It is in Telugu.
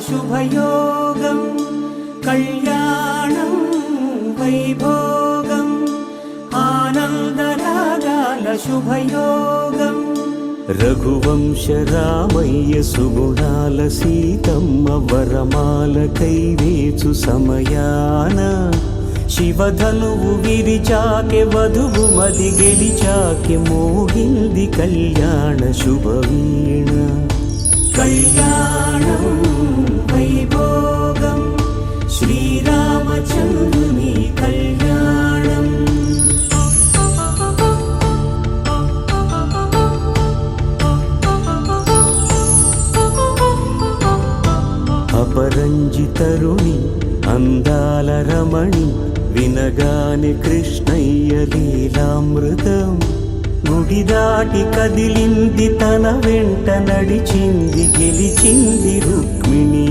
శుభయోగం కళ్యాణం వైభోగం ఆనందరాగాల శుభయోగం రఘువంశ రామయ్య సుగుణాల సీతమ్మ వరమాల కైవేచు సమయాన శివధనువు విరిచాకె వధువు మది గెలిచాకె మోగింది కళ్యాణ శుభవీణ కళ్యాణం వైభోగం శ్రీరామచంద్రుని కళ్యాణం అపరంజి తరుణి అందాల రమణి వినగాని కృష్ణయ్య లీలామృతం గుడి దాటి కదిలింది తన వెంట నడిచింది గెలిచింది రుక్మిణీ